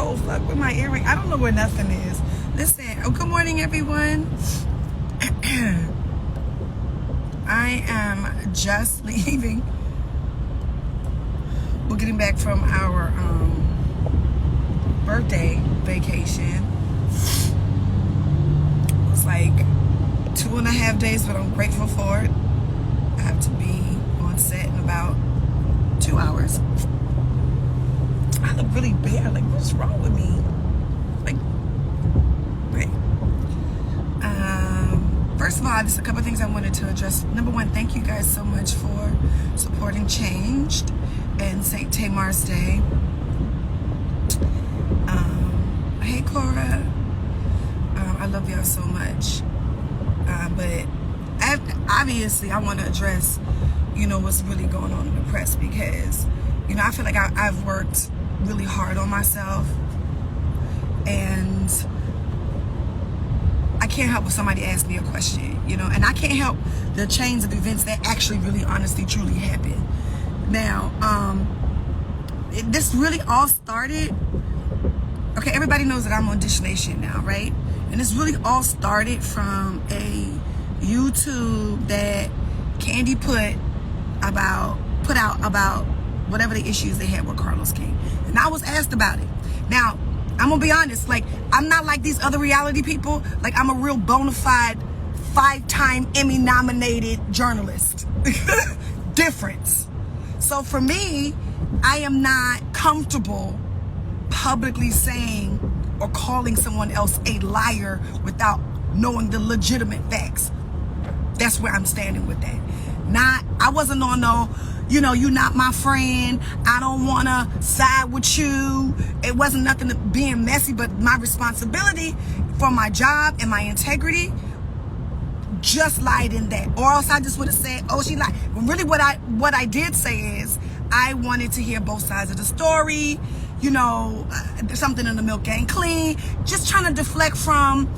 Oh, fuck with my earring. I don't know where nothing is. Listen. Oh, good morning, everyone. I am just leaving. We're getting back from our birthday vacation. It's like 2.5 days, but I'm grateful for it. I have to be on set in about 2 hours. I look really bare. Like, what's wrong with me? Like, right. First of all, just a couple of things I wanted to address. Number one, thank you guys so much for supporting Changed and St. Tamar's Day. Hey, Cora. I love y'all so much. But obviously, I want to address, what's really going on in the press because, I feel like I've worked really hard on myself, and I can't help if somebody asks me a question, and I can't help the chains of events that actually really honestly truly happen. Now, this really all started, okay, everybody knows that I'm on Dish Nation now, right? And this really all started from a YouTube that Kandi put out about whatever the issues they had with Carlos King. And I was asked about it. Now, I'm gonna be honest, like, I'm not like these other reality people. Like, I'm a real bona fide 5-time Emmy nominated journalist. Difference. So for me, I am not comfortable publicly saying or calling someone else a liar without knowing the legitimate facts. That's where I'm standing with that. I wasn't on no, you're not my friend, I don't want to side with you. It wasn't nothing to being messy, but my responsibility for my job and my integrity just lied in that. Or else I just would have said, oh, she lied. But really what I did say is I wanted to hear both sides of the story. Something in the milk ain't clean. Just trying to deflect from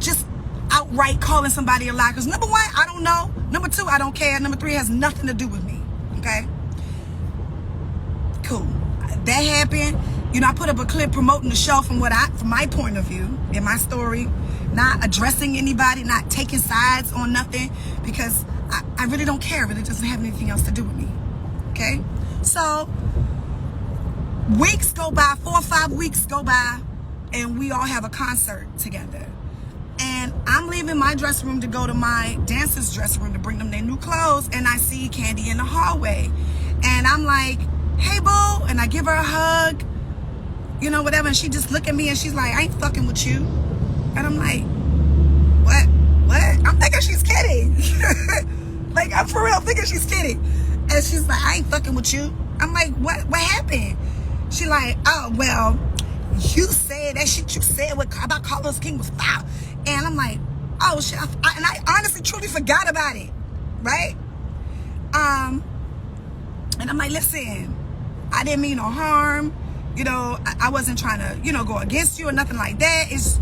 just outright calling somebody a liar. Because number one, I don't know. Number two, I don't care. Number three, has nothing to do with me. Okay? Cool. That happened. I put up a clip promoting the show from my point of view in my story, not addressing anybody, not taking sides on nothing, because I really don't care. It really doesn't have anything else to do with me. Okay? So weeks go by, 4 or 5 weeks go by, and we all have a concert together. And I'm leaving my dressing room to go to my dancer's dressing room to bring them their new clothes, and I see Kandi in the hallway. And I'm like, hey, boo, and I give her a hug, whatever, and she just look at me and she's like, I ain't fucking with you. And I'm like, what? I'm thinking she's kidding. Like, I'm for real thinking she's kidding. And she's like, I ain't fucking with you. I'm like, what happened? She like, oh, well, you said that shit you said about Carlos King was foul. And I'm like, oh shit. And I honestly truly forgot about it. Right? And I'm like, listen, I didn't mean no harm. I wasn't trying to, go against you or nothing like that. It's,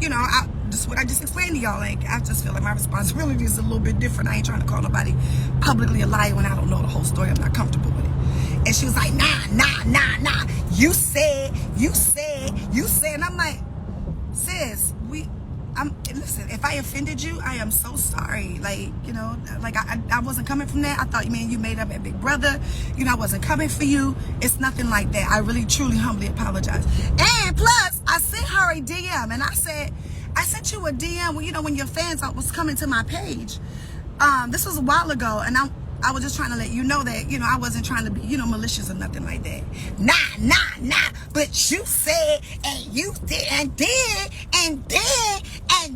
just what I just explained to y'all. Like, I just feel like my responsibility is a little bit different. I ain't trying to call nobody publicly a liar when I don't know the whole story. I'm not comfortable with it. And she was like, nah. You said. And I'm like, sis, listen, if I offended you, I am so sorry. Like, I wasn't coming from that. I thought, man, you made up at Big Brother. I wasn't coming for you. It's nothing like that. I really, truly, humbly apologize. And plus, I sent her a DM, and I said, I sent you a DM when your fans was coming to my page. This was a while ago, and I was just trying to let you know that, I wasn't trying to be, malicious or nothing like that. Nah. But you said, and you did, and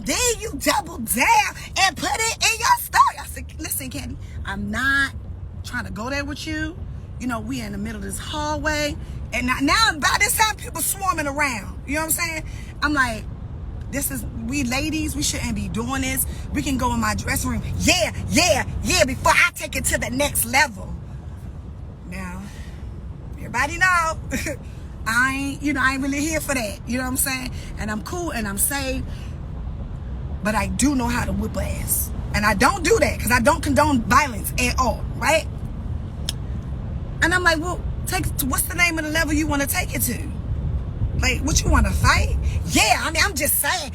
then you doubled down and put it in your story. I said, listen, Kandi, I'm not trying to go there with you. We in the middle of this hallway. And now by this time, people swarming around. You know what I'm saying? I'm like, we ladies, we shouldn't be doing this. We can go in my dressing room. Yeah, before I take it to the next level. Now, everybody know, I ain't really here for that. You know what I'm saying? And I'm cool and I'm safe. But I do know how to whip ass. And I don't do that because I don't condone violence at all, right? And I'm like, well, what's the name of the level you want to take it to? Like, what, you want to fight? Yeah, I mean, I'm just saying.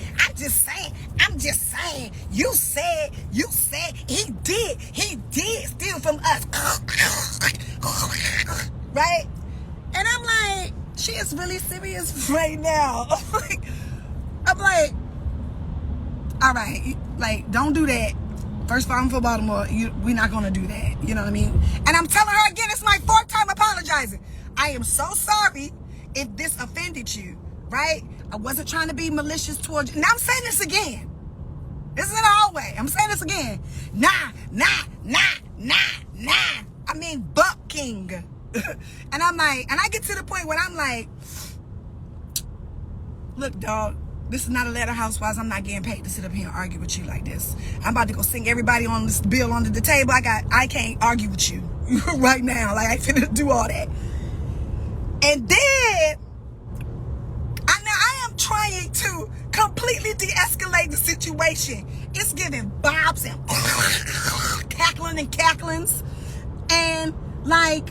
You said, he did steal from us. Right? And I'm like, she is really serious right now. I'm like, all right, like, don't do that. First of all, I'm from Baltimore. We're not going to do that. You know what I mean? And I'm telling her again, it's my 4th time apologizing. I am so sorry if this offended you, right? I wasn't trying to be malicious towards you. Now I'm saying this again. This isn't the hallway. I'm saying this again. Nah. I mean, bucking. And I'm like, and I get to the point where I'm like, look, dog, this is not Atlanta Housewives. I'm not getting paid to sit up here and argue with you like this. I'm about to go sing everybody on this bill under the table. I can't argue with you right now. Like, I finna do all that. And then, I am trying to completely de-escalate the situation. It's giving bobs and cackling and cacklings. And, like,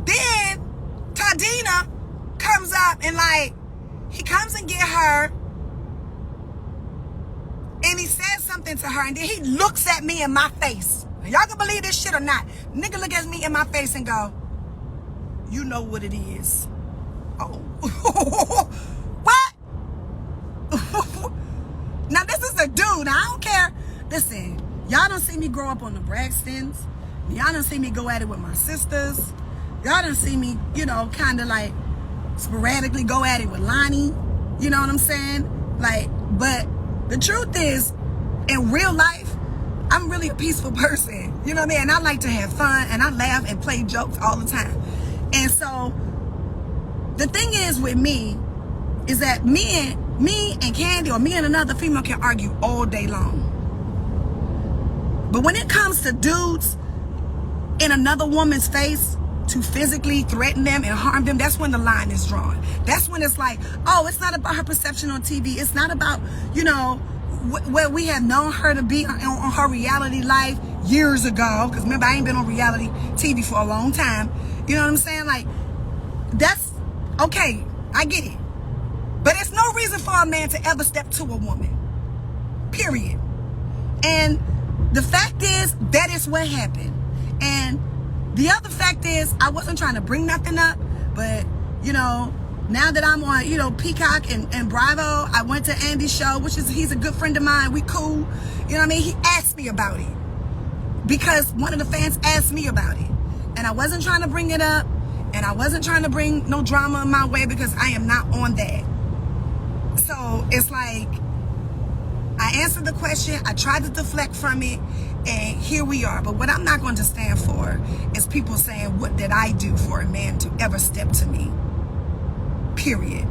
then Tadina comes up and, like, he comes and get her. And he says something to her. And then he looks at me in my face. Y'all can believe this shit or not. Nigga look at me in my face and go, you know what it is. Oh. What? Now, this is a dude. I don't care. Listen, y'all don't see me grow up on the Braxtons. Y'all don't see me go at it with my sisters. Y'all don't see me, you know, kind of like sporadically go at it with Lonnie. You know what I'm saying? Like, but the truth is, in real life, I'm really a peaceful person. You know what I mean? And I like to have fun, and I laugh and play jokes all the time. And so, the thing is with me, is that me and Kandi, or me and another female, can argue all day long. But when it comes to dudes in another woman's face to physically threaten them and harm them, that's when the line is drawn. That's when it's like, oh, it's not about her perception on TV. It's not about, you know, where we have known her to be on her reality life years ago. Because remember, I ain't been on reality TV for a long time. You know what I'm saying? Like, that's okay. I get it. But it's no reason for a man to ever step to a woman. Period. And the fact is, that is what happened. And the other fact is, I wasn't trying to bring nothing up, but, you know, now that I'm on, you know, Peacock and Bravo, I went to Andy's show, he's a good friend of mine. We cool. You know what I mean? He asked me about it because one of the fans asked me about it. And I wasn't trying to bring it up, and I wasn't trying to bring no drama my way because I am not on that. So it's like, I answered the question, I tried to deflect from it, and here we are. But what I'm not going to stand for is people saying, what did I do for a man to ever step to me? Period.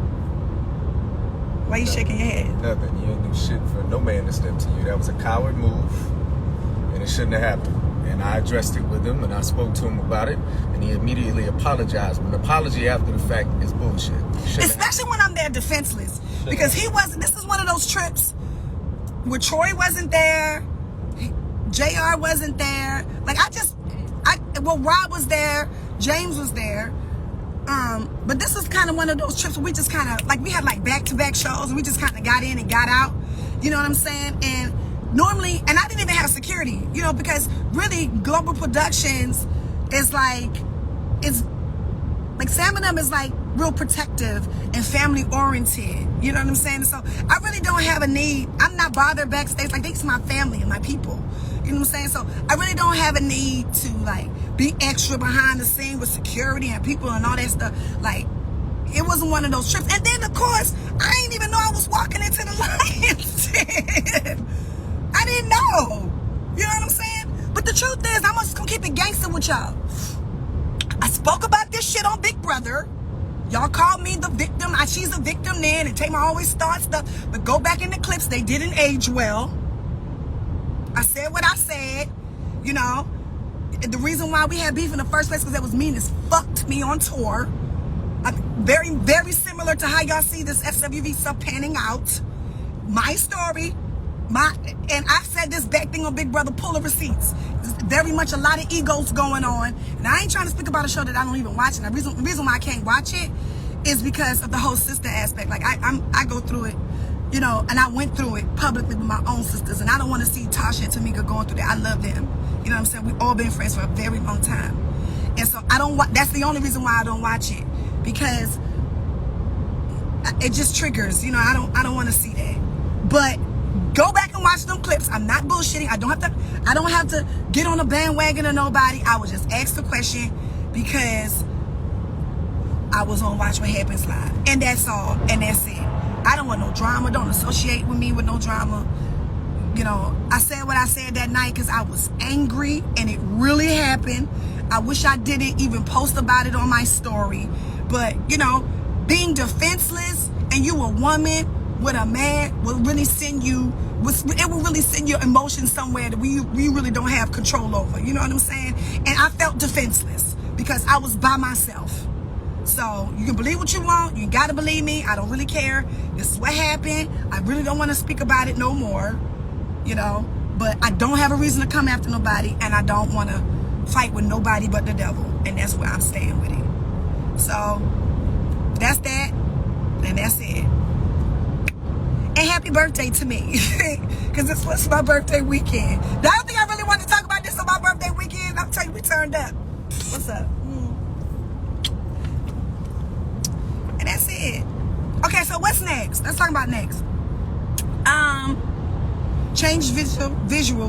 Why are you shaking your head? Nothing. You ain't do shit for no man to step to you. That was a coward move, and it shouldn't have happened. And I addressed it with him, and I spoke to him about it, and he immediately apologized. But an apology after the fact is bullshit. Especially when I'm there defenseless. Because he wasn't, this is one of those trips where Troy wasn't there, JR wasn't there. Like, Rob was there, James was there. But this is kind of one of those trips where we just kind of, like, we had like back-to-back shows, and we just kind of got in and got out. You know what I'm saying? And normally, and I didn't even have security, you know, because really Global Productions is like, it's like Sam and them is like real protective and family oriented. You know what I'm saying? So I really don't have a need. I'm not bothered backstage. Like, these are my family and my people. You know what I'm saying? So I really don't have a need to like be extra behind the scene with security and people and all that stuff. Like, it wasn't one of those trips. And then of course, I didn't even know I was walking into the Lions Den. I didn't know. You know what I'm saying? But the truth is, I'm just gonna keep it gangster with y'all. I spoke about this shit on Big Brother. Y'all called me the victim. She's a victim then, and Tamar always starts stuff. But go back in the clips, they didn't age well. I said what I said, you know. The reason why we had beef in the first place because that was mean as fuck to me on tour. Very, very similar to how y'all see this SWV stuff panning out. My story. And I've said this back thing on Big Brother, pull the receipts. There's very much a lot of egos going on. And I ain't trying to speak about a show that I don't even watch. And the reason why I can't watch it is because of the whole sister aspect. Like I go through it, you know, and I went through it publicly with my own sisters, and I don't want to see Tasha and Tamika going through that. I love them. You know what I'm saying? We've all been friends for a very long time. And so I don't that's the only reason why I don't watch it, because it just triggers, you know. I don't want to see that. But go back and watch them clips. I'm not bullshitting. I don't have to get on a bandwagon of nobody. I would just ask the question because I was on Watch What Happens Live. And that's all. And that's it. I don't want no drama. Don't associate with me with no drama. You know, I said what I said that night because I was angry and it really happened. I wish I didn't even post about it on my story. But, you know, being defenseless and you a woman with a man will really send you, it will really send your emotions somewhere that we really don't have control over. You know what I'm saying? And I felt defenseless because I was by myself. So you can believe what you want. You got to believe me. I don't really care. This is what happened. I really don't want to speak about it no more. You know, but I don't have a reason to come after nobody, and I don't want to fight with nobody but the devil, and that's where I'm staying with it. So that's that, and that's it. And happy birthday to me, because this was my birthday weekend. The other thing I really wanted to talk about this on my birthday weekend, I'm telling you, we turned up. What's up? And that's it. Okay, so what's next? Let's talk about next. Change visual